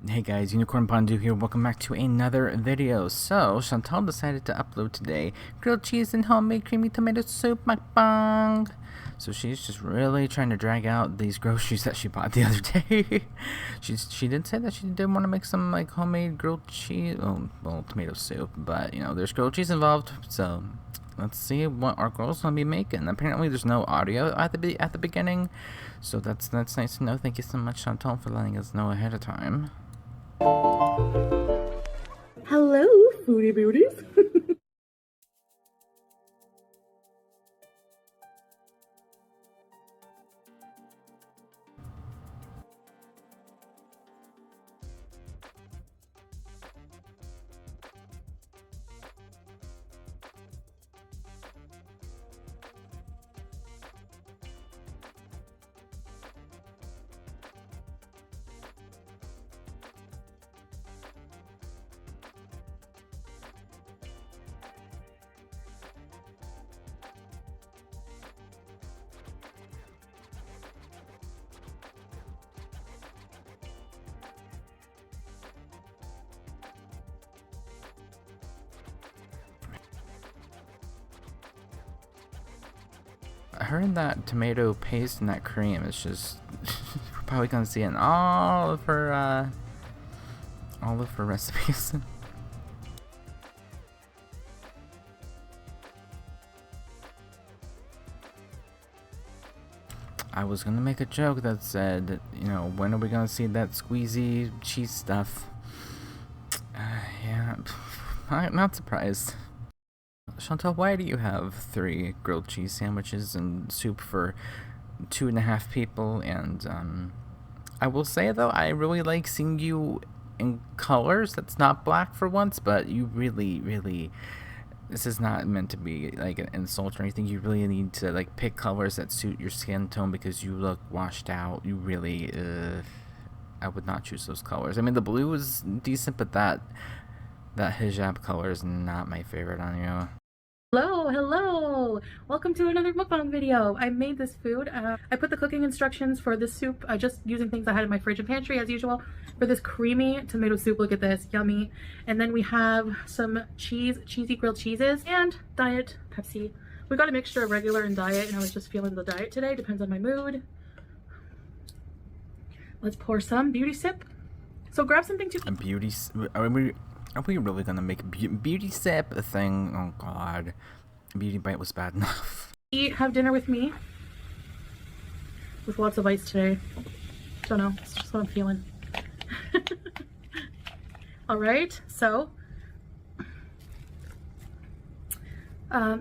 Hey guys, Unicorn Bondu here, welcome back to another video. So, Chantal decided to upload today grilled cheese and homemade creamy tomato soup mukbang. So she's just really trying to drag out these groceries that she bought the other day. She did say that she did want to make some like homemade grilled cheese, well, tomato soup, but you know, there's grilled cheese involved, so let's see what our girl's gonna be making. Apparently there's no audio at the beginning, so that's nice to know. Thank you so much, Chantal, for letting us know ahead of time. Hello, foodie beauties. I heard that tomato paste and that cream is just we're probably gonna see it in all of her recipes. I was gonna make a joke that said, you know, when are we gonna see that squeezy cheese stuff? Yeah, I'm not surprised. Chantal, why do you have 3 grilled cheese sandwiches and soup for 2.5 people? And I will say though, I really like seeing you in colors that's not black for once, but you really, this is not meant to be like an insult or anything. You really need to like pick colors that suit your skin tone because you look washed out. You really, I would not choose those colors. I mean, the blue is decent, but that hijab color is not my favorite on you. Hello. Welcome to another mukbang video. I made this food. I put the cooking instructions for this soup, just using things I had in my fridge and pantry as usual, for this creamy tomato soup. Look at this, yummy. And then we have some cheesy grilled cheeses and diet Pepsi. We got a mixture of regular and diet, and I was just feeling the diet today. Depends on my mood. Let's pour some beauty sip. So grab something to... A beauty... Are we really gonna make beauty sip a thing? Oh god. Beauty bite was bad enough. Have dinner with me. With lots of ice today. Don't know. It's just what I'm feeling. Alright, so.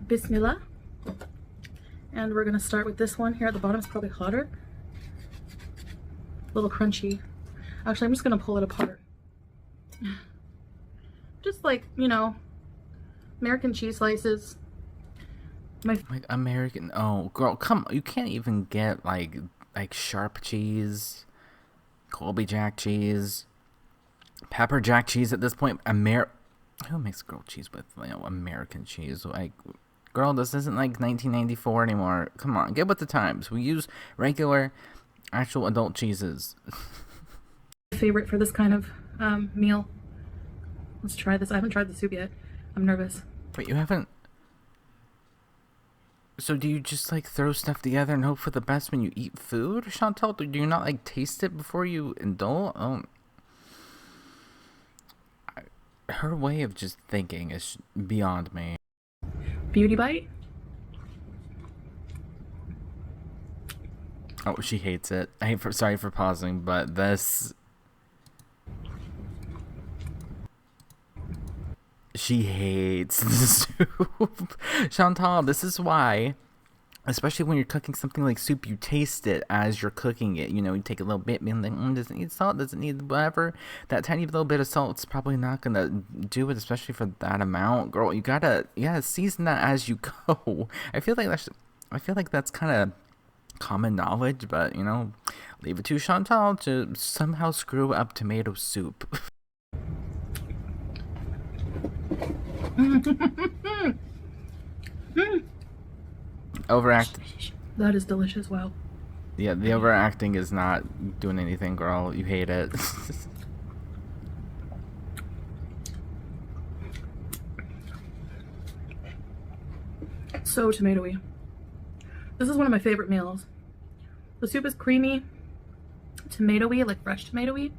Bismillah. And we're gonna start with this one here at the bottom. It's probably hotter. A little crunchy. Actually, I'm just gonna pull it apart. Just like, you know, American cheese slices. Like American, oh girl, come on, you can't even get like sharp cheese, Colby Jack cheese, pepper jack cheese at this point. Who makes grilled cheese with, you know, American cheese? Like, girl, this isn't like 1994 anymore. Come on, get with the times. We use regular, actual adult cheeses. Favorite for this kind of meal. Let's try this. I haven't tried the soup yet. I'm nervous. Wait, you haven't? So do you just like throw stuff together and hope for the best when you eat food, Chantal? Do you not like taste it before you indulge? Her way of just thinking is beyond me. Beauty bite? Oh, she hates it. Sorry for pausing, but this... She hates the soup. Chantal, this is why, especially when you're cooking something like soup, you taste it as you're cooking it. You know, you take a little bit and then, does it need salt? Does it need whatever? That tiny little bit of salt's probably not gonna do it, especially for that amount. Girl, you gotta season that as you go. I feel like that's kind of common knowledge, but you know, leave it to Chantal to somehow screw up tomato soup. Overact. That is delicious. Wow. Yeah, the overacting is not doing anything, girl. You hate it. So tomatoey. This is one of my favorite meals. The soup is creamy, tomatoey, like fresh tomatoey.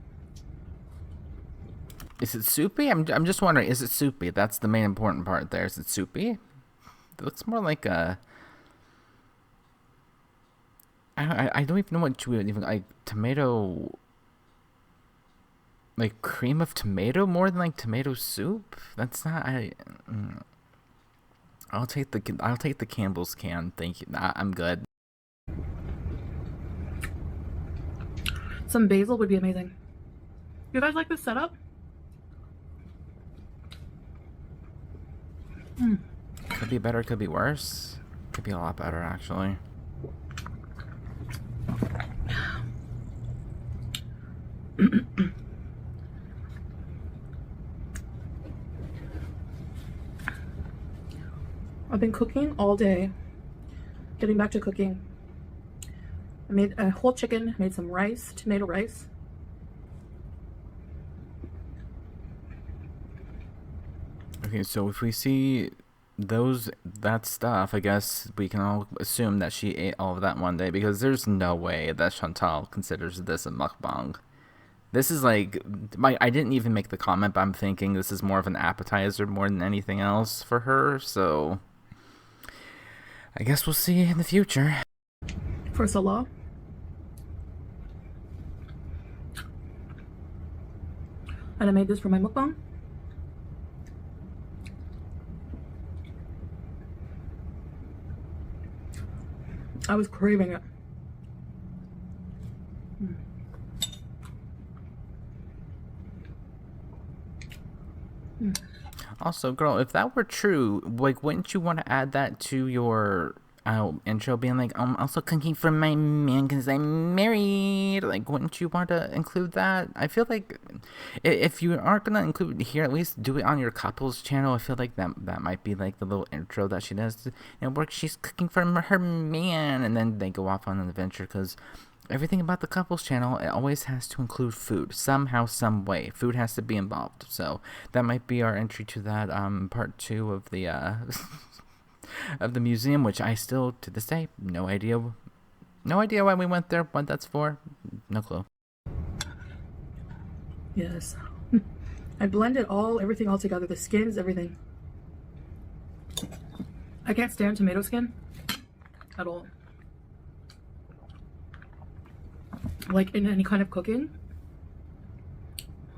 Is it soupy? I'm just wondering, is it soupy? That's the main important part there. Is it soupy? It looks more like a... I don't even know what you would even... Like, tomato... Like, cream of tomato more than, like, tomato soup? That's not... I'll take the Campbell's can. Thank you. I'm good. Some basil would be amazing. You guys like this setup? Could be better, could be worse. Could be a lot better, actually. I've been cooking all day. Getting back to cooking. I made a whole chicken, made some rice, tomato rice. Okay, so if we see that stuff, I guess we can all assume that she ate all of that one day, because there's no way that Chantal considers this a mukbang. This is like, I didn't even make the comment, but I'm thinking this is more of an appetizer more than anything else for her, so I guess we'll see in the future. For Salah. And I made this for my mukbang. I was craving it. Also, girl, if that were true, like, wouldn't you want to add that to your intro, being like, I'm also cooking for my man because I'm married? Like, wouldn't you want to include that? I feel like if you aren't gonna include it here, at least do it on your couples channel. I feel like that might be like the little intro that she does. And where she's cooking for her man, and then they go off on an adventure, because everything about the couples channel, it always has to include food somehow, some way. Food has to be involved. So that might be our entry to that part 2 of the of the museum, which I still, to this day, no idea why we went there, what that's for. No clue. Yes. I blended everything all together, the skins, everything. I can't stand tomato skin at all. Like in any kind of cooking.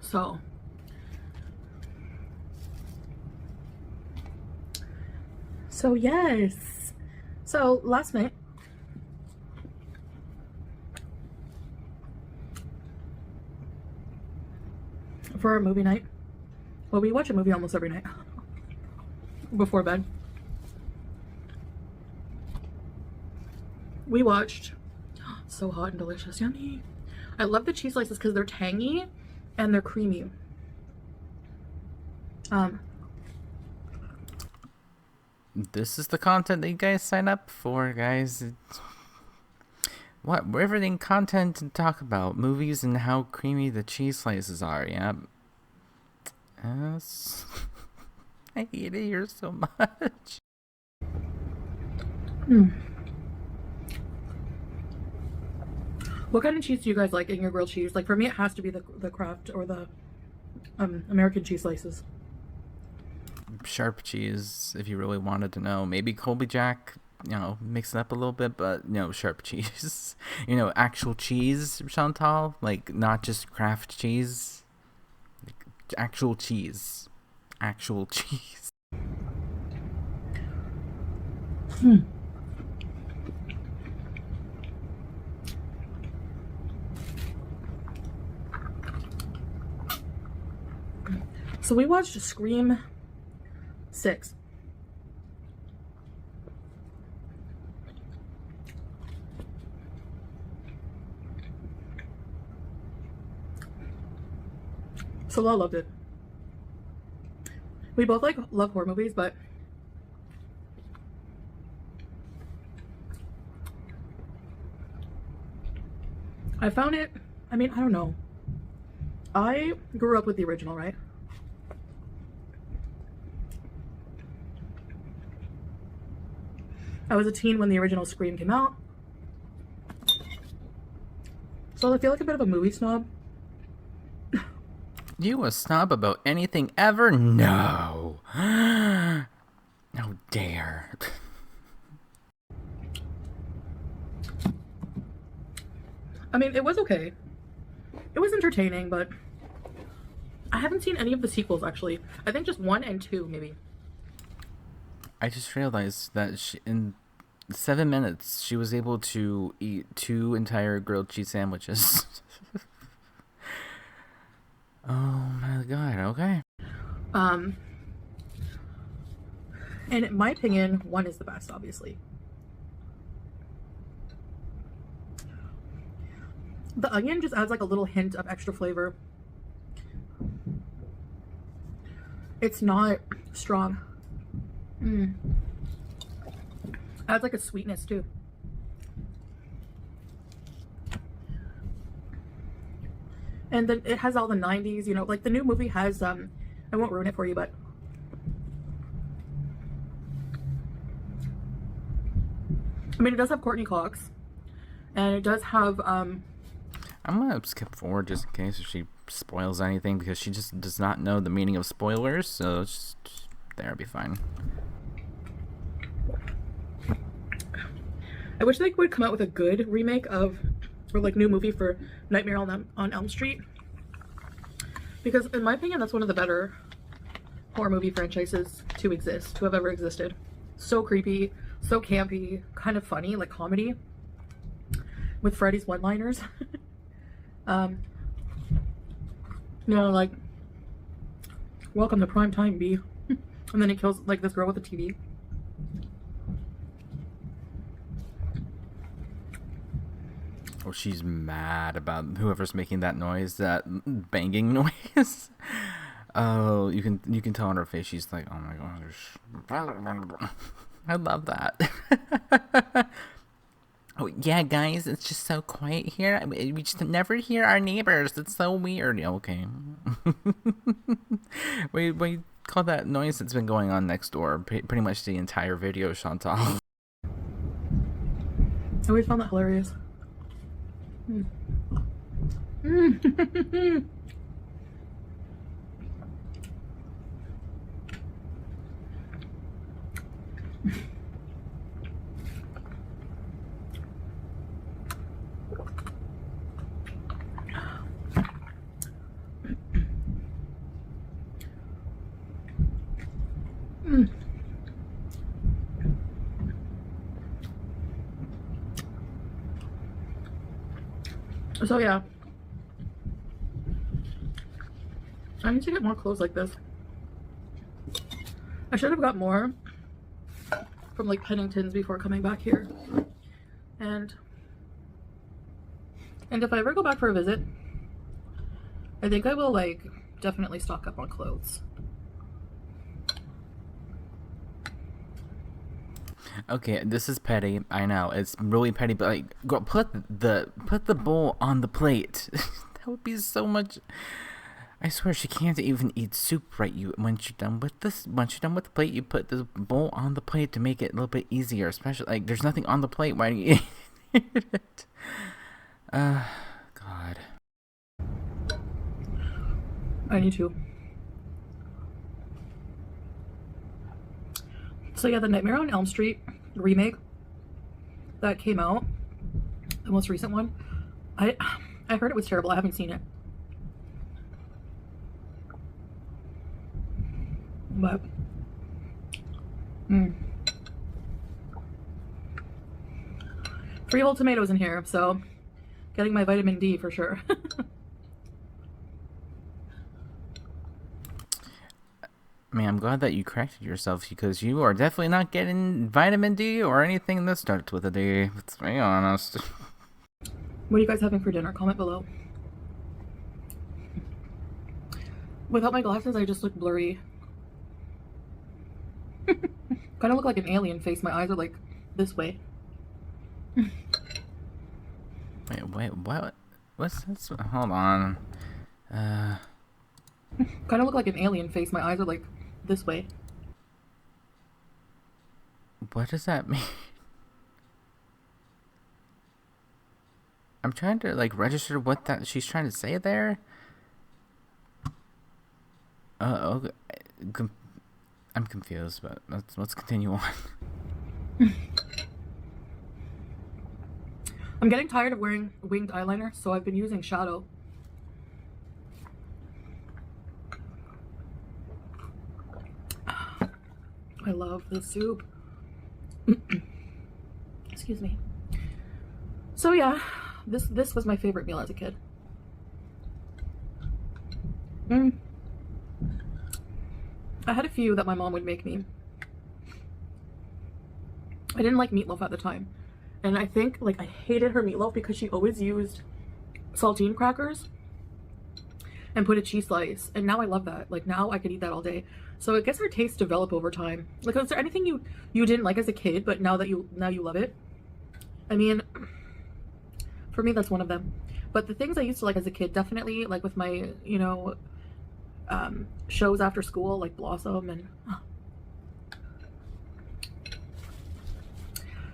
So yes. So last night for our movie night, well, we watch a movie almost every night before bed. We watched So Hot and Delicious. Yummy. I love the cheese slices because they're tangy and they're creamy. This is the content that you guys sign up for, guys. We're everything content to talk about. Movies and how creamy the cheese slices are, yeah. Yes. I hate it here so much. What kind of cheese do you guys like in your grilled cheese? Like for me, it has to be the Kraft or the American cheese slices. Sharp cheese, if you really wanted to know. Maybe Colby Jack, mix it up a little bit, but sharp cheese. Actual cheese, Chantal, like not just Kraft cheese. Like, actual cheese. So we watched Scream 6. So I loved it. We both love horror movies, but I found it, I don't know. I grew up with the original, right? I was a teen when the original Scream came out. So I feel like a bit of a movie snob. You a snob about anything ever? No. How dare. I mean, it was okay. It was entertaining, but I haven't seen any of the sequels, actually. I think just 1 and 2, maybe. I just realized that in 7 minutes, she was able to eat 2 entire grilled cheese sandwiches. Oh my god, okay. And in my opinion, 1 is the best, obviously. The onion just adds like a little hint of extra flavor. It's not strong. Adds like a sweetness too. And then it has all the 90s, you know, like the new movie has, I won't ruin it for you, but I mean, it does have Courtney Cox, and it does have, I'm gonna skip forward just in case if she spoils anything, because she just does not know the meaning of spoilers, so just there, be fine. I wish they would come out with a good remake of, or like new movie for Nightmare on Elm Street, because in my opinion, that's one of the better horror movie franchises to have ever existed. So creepy, so campy, kind of funny, like comedy, with Freddy's one-liners. You know, like, welcome to prime time, B. And then he kills like this girl with a TV. Oh, she's mad about whoever's making that noise, that banging noise. Oh, you can tell on her face she's like, oh my gosh. I love that. Oh yeah, guys, it's just so quiet here. We just never hear our neighbors. It's so weird. Okay. we call that noise that's been going on next door pretty much the entire video, Chantal. I always found that hilarious. So yeah, I need to get more clothes like this. I should have got more from like Pennington's before coming back here. And if I ever go back for a visit, I think I will like definitely stock up on clothes. Okay, this is petty. I know it's really petty, but like, girl, put the bowl on the plate. That would be so much. I swear she can't even eat soup right. Once you're done with the plate, you put the bowl on the plate to make it a little bit easier. Especially like there's nothing on the plate. Why do you eat it? God. I need to. So yeah, the Nightmare on Elm Street remake that came out, the most recent one, I heard it was terrible. I haven't seen it. But free whole tomatoes in here, so getting my vitamin D for sure. I mean, I'm glad that you corrected yourself, because you are definitely not getting vitamin D or anything that starts with a D. Let's be honest. What are you guys having for dinner? Comment below. Without my glasses, I just look blurry. Kind of look like an alien face. My eyes are like this way. Wait, what? What's this? Hold on. Kind of look like an alien face. My eyes are like this way. What does that mean? I'm trying to like register what that she's trying to say there. Okay. Com- I'm confused, but let's continue on. I'm getting tired of wearing winged eyeliner, so I've been using shadow. I love this soup. Excuse me. So yeah, this was my favorite meal as a kid. I had a few that my mom would make me. I didn't like meatloaf at the time. And I think like I hated her meatloaf because she always used saltine crackers and put a cheese slice. And now I love that. Like now I could eat that all day. So I guess her tastes develop over time. Like, was there anything you didn't like as a kid, but now you love it? I mean, for me that's one of them. But the things I used to like as a kid, definitely like with my, you know, shows after school, like Blossom and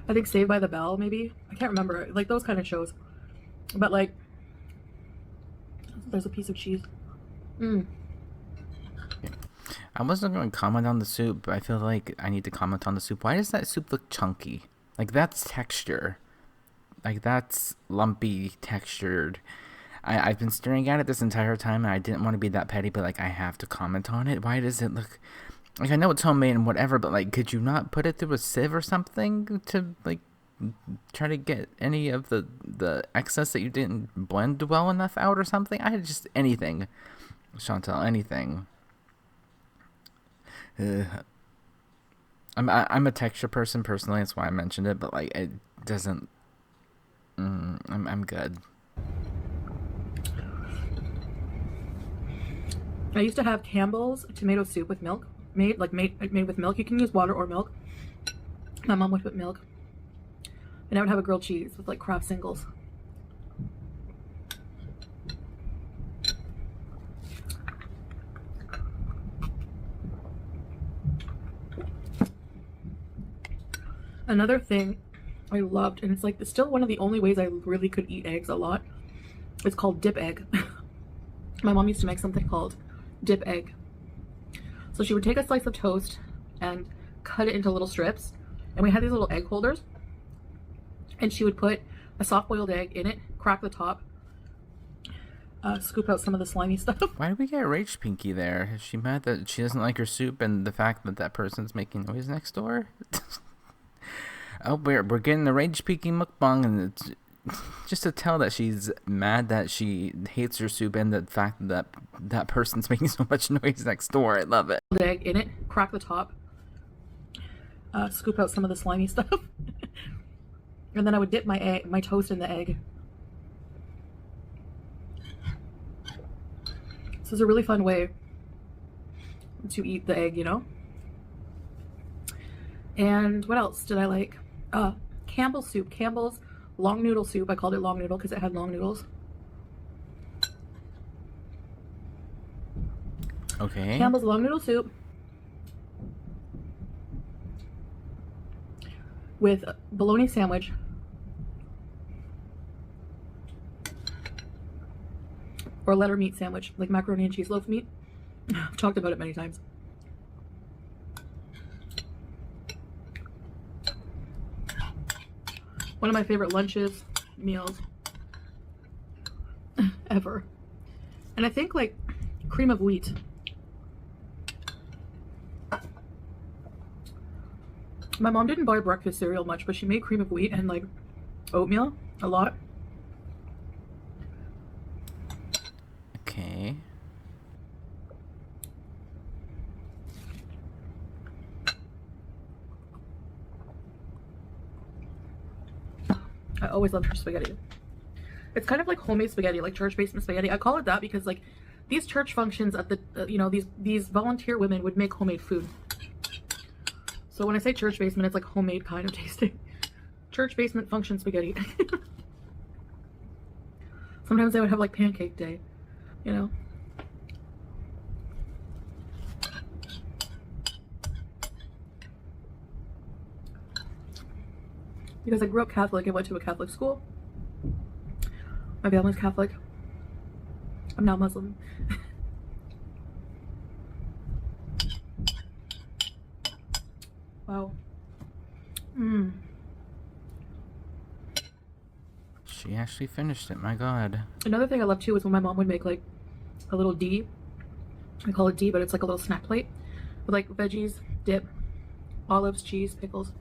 I think Saved by the Bell, maybe. I can't remember. Like those kind of shows. But like, there's a piece of cheese. I wasn't going to comment on the soup, but I feel like I need to comment on the soup. Why does that soup look chunky? Like that's texture. Like that's lumpy, textured. I've been staring at it this entire time, and I didn't want to be that petty, but like I have to comment on it. Why does it look like, I know it's homemade and whatever, but like could you not put it through a sieve or something to like try to get any of the excess that you didn't blend well enough out or something? I just anything, Chantal, anything. I'm a texture person personally. That's why I mentioned it, but like it doesn't. I'm good. I used to have Campbell's tomato soup with milk, made with milk. You can use water or milk. My mom would put milk, and I would have a grilled cheese with like Kraft singles. Another thing I loved, and it's like it's still one of the only ways I really could eat eggs a lot. It's called dip egg. My mom used to make something called dip egg. So she would take a slice of toast and cut it into little strips, and we had these little egg holders, and she would put a soft-boiled egg in it, crack the top, scoop out some of the slimy stuff. Why did we get rage Pinky there? Is she mad that she doesn't like her soup and the fact that that person's making noise next door? Oh, we're getting the rage Pinky mukbang, and it's just to tell that she's mad that she hates her soup and the fact that that person's making so much noise next door. I love it. Egg in it, crack the top, scoop out some of the slimy stuff, and then I would dip my toast in the egg. This is a really fun way to eat the egg, you know. And what else did I like? Campbell's soup. Campbell's long noodle soup. I called it long noodle because it had long noodles. Okay. Campbell's long noodle soup with bologna sandwich, or letter meat sandwich, like macaroni and cheese loaf meat. I've talked about it many times. One of my favorite lunches, meals ever. And I think like cream of wheat. My mom didn't buy breakfast cereal much, but she made cream of wheat and like oatmeal a lot. Okay. I always loved her spaghetti. It's kind of like homemade spaghetti, like church basement spaghetti. I call it that because like these church functions at the, you know, these volunteer women would make homemade food. So when I say church basement, it's like homemade kind of tasting. Church basement function spaghetti. Sometimes they would have like pancake day, you know. Because I grew up Catholic and went to a Catholic school. My family's Catholic. I'm now Muslim. Wow. She actually finished it, my god. Another thing I love too is when my mom would make like a little D. I call it D, but it's like a little snack plate with like veggies, dip, olives, cheese, pickles.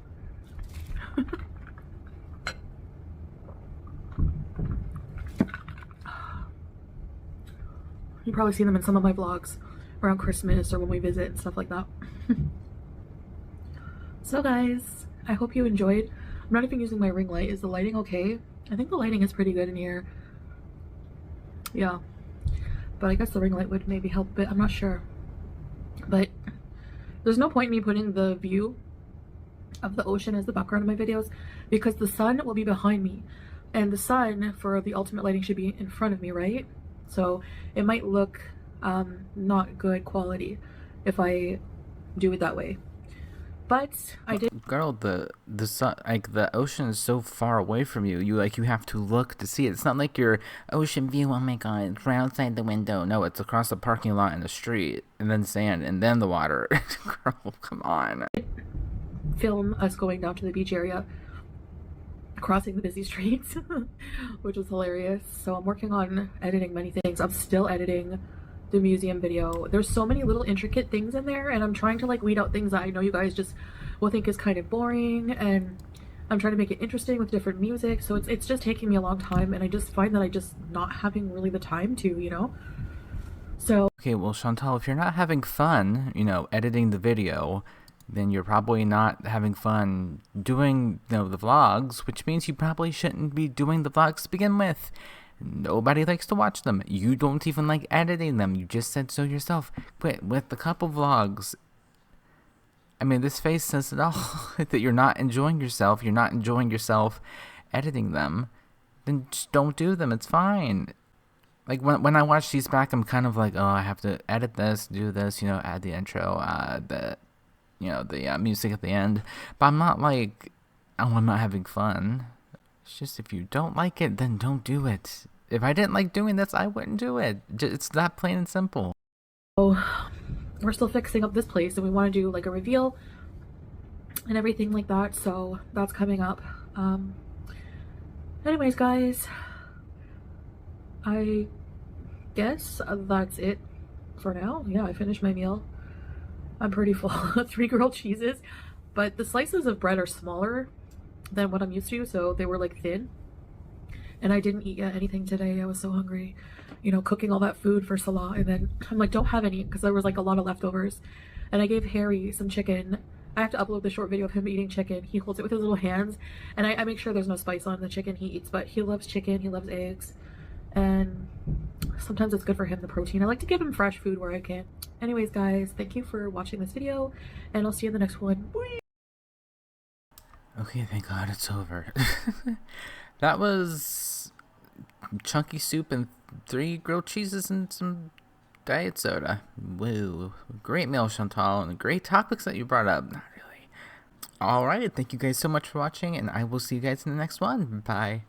You probably see them in some of my vlogs around Christmas or when we visit and stuff like that. So guys, I hope you enjoyed. I'm not even using my ring light. Is the lighting okay? I think the lighting is pretty good in here. Yeah. But I guess the ring light would maybe help a bit. I'm not sure. But there's no point in me putting the view of the ocean as the background of my videos because the sun will be behind me. And the sun for the ultimate lighting should be in front of me, right? So it might look not good quality if I do it that way. But I did. Girl, the sun, like the ocean is so far away from you. You have to look to see it. It's not like your ocean view. Oh my god, it's right outside the window. No, it's across the parking lot and the street, and then sand, and then the water. Girl, come on. Film us going down to the beach area, crossing the busy streets, which was hilarious. So I'm working on editing many things. I'm still editing the museum video. There's so many little intricate things in there, and I'm trying to like weed out things that I know you guys just will think is kind of boring, and I'm trying to make it interesting with different music. So it's just taking me a long time, and I just find that I just not having really the time to, you know. So okay, well, Chantal, if you're not having fun, editing the video, then you're probably not having fun doing, the vlogs, which means you probably shouldn't be doing the vlogs to begin with. Nobody likes to watch them. You don't even like editing them. You just said so yourself. But with a couple vlogs, I mean, this face says it all. That you're not enjoying yourself. You're not enjoying yourself editing them. Then just don't do them. It's fine. Like when I watch these back, I'm kind of like, oh, I have to edit this, do this, add the intro, the music at the end. But I'm not like, oh, I'm not having fun. It's just if you don't like it, then don't do it. If I didn't like doing this, I wouldn't do it. It's that plain and simple. So we're still fixing up this place, and we want to do like a reveal and everything like that. So that's coming up. Anyways, guys, I guess that's it for now. Yeah, I finished my meal. I'm pretty full. 3 grilled cheeses, but the slices of bread are smaller than what I'm used to, so they were like thin, and I didn't eat anything today. I was so hungry, cooking all that food for Salah, and then I'm like, don't have any because there was like a lot of leftovers. And I gave Harry some chicken. I have to upload the short video of him eating chicken. He holds it with his little hands, and I make sure there's no spice on the chicken he eats, but he loves chicken, he loves eggs, and sometimes it's good for him, the protein. I like to give him fresh food where I can. Anyways, guys, thank you for watching this video, and I'll see you in the next one. Bye. Okay, thank God it's over. That was chunky soup and 3 grilled cheeses and some diet soda. Woo. Great meal, Chantal, and great topics that you brought up. Not really. Alright, thank you guys so much for watching, and I will see you guys in the next one. Bye.